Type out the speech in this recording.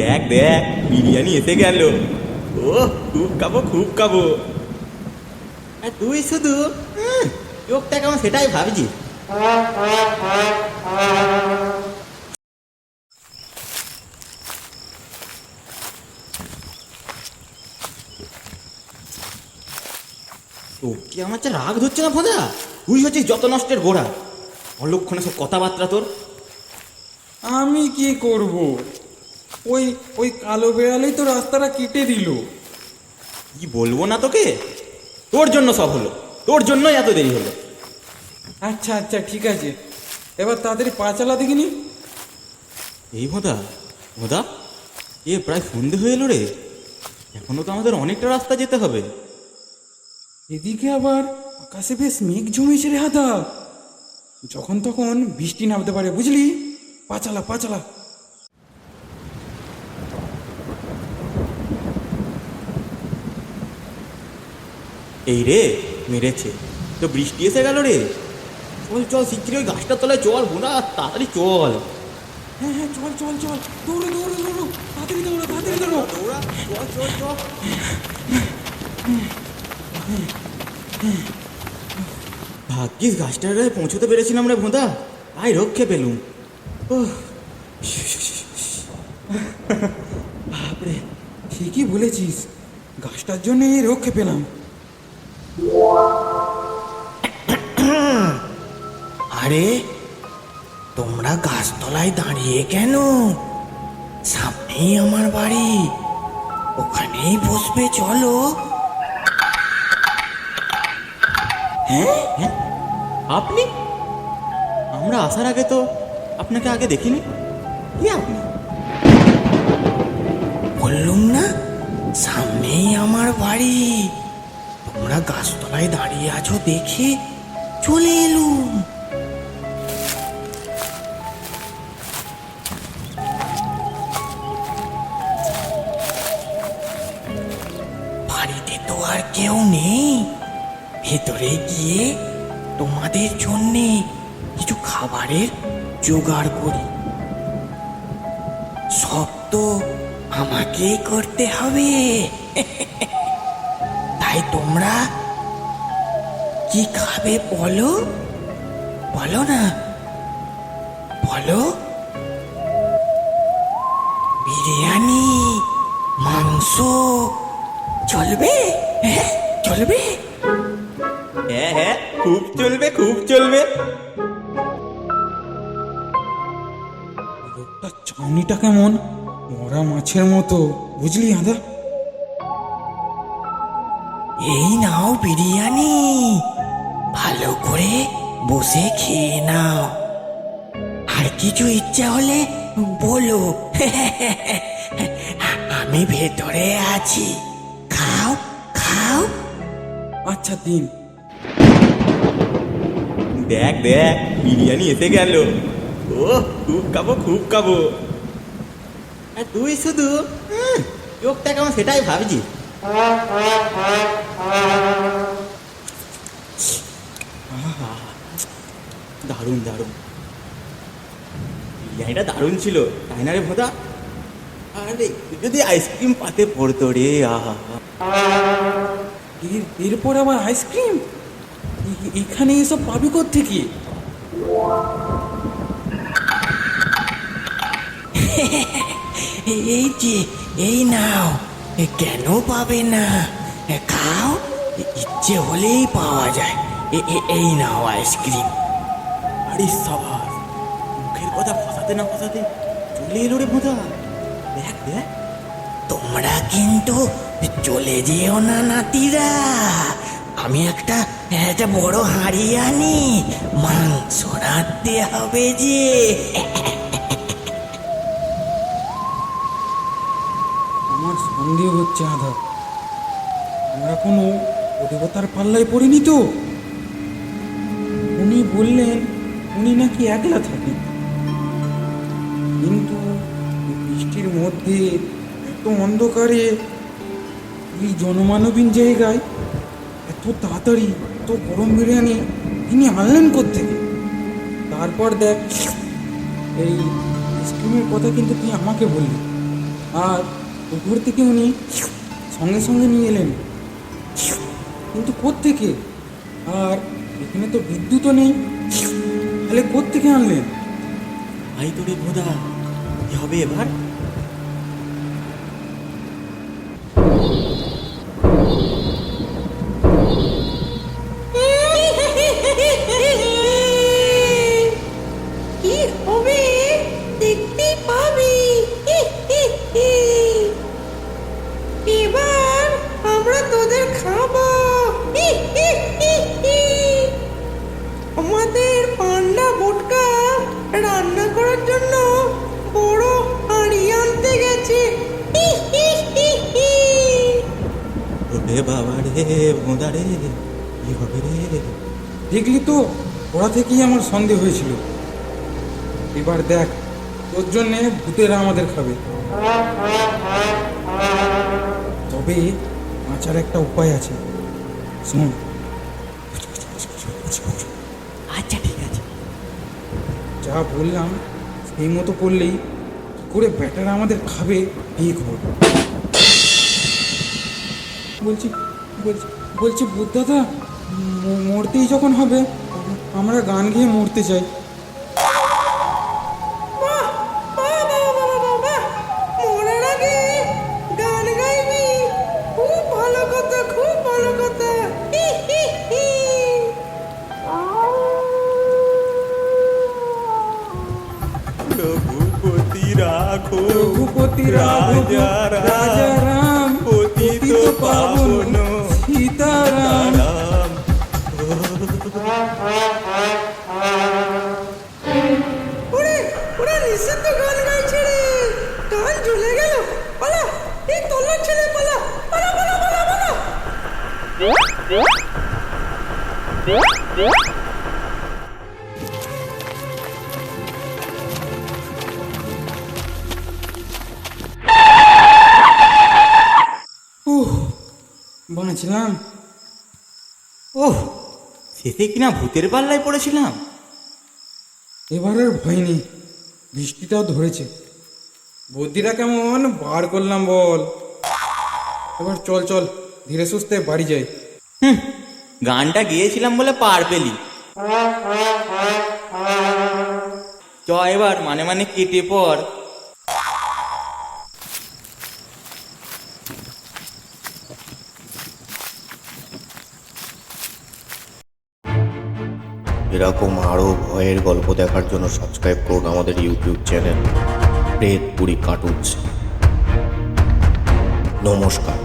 দেখ দেখ বিরিয়ানি এসে গেল। ও খুব খাবো খুব খাবো। আর তুই শুধু চোখটা কেমন সেটাই ভাবছি। তোকে আমার যা রাগ ধরছে না ফোদা, তুই হচ্ছিস যত নষ্টের গোড়া। অলক্ষণে সব কথাবার্তা তোর। আমি কি করব? ওই ওই কালো বেড়ালেই তো রাস্তাটা কেটে দিল। কি বলবো না তোকে, তোর জন্য সব হলো, তোর জন্যই এত দেরি হলো। আচ্ছা আচ্ছা ঠিক আছে, এবার তাড়াতাড়ি পা চালা দেখিনি। এই ভোদা ভোদা, প্রায় সন্ধে হয়ে এলো রে। এখনো তো আমাদের অনেকটা রাস্তা যেতে হবে। এদিকে আবার আকাশে বেশ মেঘ জমেছে রে হাদা, যখন তখন বৃষ্টি নামতে পারে বুঝলি। পা চালা পা চালা। এই রে মেরেছে তো, বৃষ্টি এসে গেল রে। চল চল শিগগিরি ওই গাছটার তলায় চল ভোদা, তাড়াতাড়ি চল। হ্যাঁ হ্যাঁ চল চল চল, দৌড়ো দৌড়ো দৌড়ো, তাড়াতাড়ি দৌড়ো তাড়াতাড়ি দৌড়ো। দৌড়া, চল চল চল। ভাগ্যিস গাছটার গায়ে পৌঁছতে পেরেছিলাম রে ভোঁদা, তাই রক্ষে পেলুম। বাপরে, ঠিকই বলেছিস, গাছটার জন্য এই রক্ষে পেলাম। আরে তোমরা গাছতলায় দাঁড়িয়ে কেন? সামনেই আমার বাড়ি, ওখানেই বসবে চলো। হ্যাঁ হ্যাঁ, আপনি? আমরা আসার আগে তো আপনাকে আগে দেখিনি। কি আপনি? বললুম না সামনেই আমার বাড়ি, তোমরা গাছতলায় দাঁড়িয়ে আছো দেখে চলে এলুম। বাড়িতে তো আর কেউ নেই, ভেতরে গিয়ে তোমাদের জন্যে কিছু খাবারের জোগাড় করি। সব তো আমাকেই করতে হবে। তাই তোমরা কি খাবে বলো, বলো না, বলো। বিরিয়ানি, মাংস চলবে? হ্যাঁ চলবে। হ্যাঁ হ্যাঁ, খুব চলবে খুব চলবে। লোকটা চাউনিটা কেমন মরা মাছের মতো বুঝলি হাদা। এই নাও বিরিয়ানি, ভালো করে বসে খেয়ে নাও। আর কিছু ইচ্ছা হলে বলো, আমি ভেতরে আছি, খাও খাও। আচ্ছা দিন। দেখ দেখ বিরিয়ানি এসে গেল। ও খুব খাবো খুব খাবো। আর তুই শুধু চোখটা কেমন সেটাই ভাবছি। দারুণ দারুণ, বিরিয়ানিটা দারুণ ছিল তাই না রে ভোদা? আরে যদি আইসক্রিম পাতে পড়তো রে, আহা। এরপর আবার আইসক্রিম? এখানে এসব পাবি কোত্থেকে? এই যে, এই নাও। কেন পাবে না, খাও, ইচ্ছে হলেই পাওয়া যায়। এই নাও আইসক্রিম। আরে সাবাস, মুখের কথা ফসাতে না ফসাতে চলে এলো রে ভোদা। দেখ দেখ। তোমরা কিন্তু চলে যেও না নাতিরা, আমি একটা বড় হাঁড়ি আনি, মাংস রাঁধতে হবে যে। আমার সন্দেহ হচ্ছে আধা, আমরা কোনো দেবতার পাল্লায় পড়িনি তো। উনি বললেন উনি নাকি একলা থাকেন, কিন্তু এই বৃষ্টির মধ্যে এত অন্ধকারে এই জনমানবহীন জায়গায় এত তাড়াতাড়ি এত গরম বিরিয়ানি তিনি আনলেন কোত্থেকে? তারপর দেখ, এই আইসক্রিমের কথা কিন্তু তুই আমাকে বললি, আর উপর থেকে উনি সঙ্গে সঙ্গে নিয়ে এলেন, কিন্তু কোত্থেকে? আর এখানে তো বিদ্যুৎও নেই, তাহলে কোত্থেকে আনলেন? ভাই তোরে ভোদা, কি হবে এবার? কি হবে দেখতে পাবি। এবার আমরা তোদের খাবো। আমাদের পান্না বোটকা রান্না করার জন্য বড় হাঁড়ি আনতে গেছে। ওরে বাবা রে ভোদা রে, কি হবে রে? দেখলি তো, ওরা থেকেই আমার সন্দেহ হয়েছিল। এবার দেখ, তোর জন্যে ভূতেরা আমাদের খাবে। তবে বাঁচার একটা উপায় আছে, শোন। আচ্ছা ঠিক আছে। যা বললাম সেই মতো করলেই কি করে ব্যাটারা আমাদের খাবে এই খবর। বলছি বলছি বলছি বুদ্ধদাদা, মরতেই যখন হবে, আমরা গান গেয়ে মরতে চাই। মরার আগে গান গাইবি, খুব ভালো কথা, খুব ভালো কথা। রঘুপতি রাখো, রঘুপতি রাঘব রাজা রাম, পতিত পাবন সীতারাম। রাম। ওরে ওরে নিষিদ্ধ গান গাইছে রে, গান জ্বলে গেল। পালা, এই তোলার ছেলে পালা, পালা পালা পালা পালা। বাঁচলাম। ওহ, শেষে কিনা ভূতের পাল্লায় পড়েছিলাম। এবার আর ভয় নেই, বৃষ্টিটাও ধরেছে। বুদ্ধিটা কেমন বার করলাম বল। এবার চল চল, ধীরে সুস্থে বাড়ি যাই। গানটা গেয়েছিলাম বলে পার পেলি। চ এবার মানে মানে কেটে পর। এরকম আরও ভয়ের গল্প দেখার জন্য সাবস্ক্রাইব করুন আমাদের ইউটিউব চ্যানেল প্রেতপুরী কার্টুনস। নমস্কার।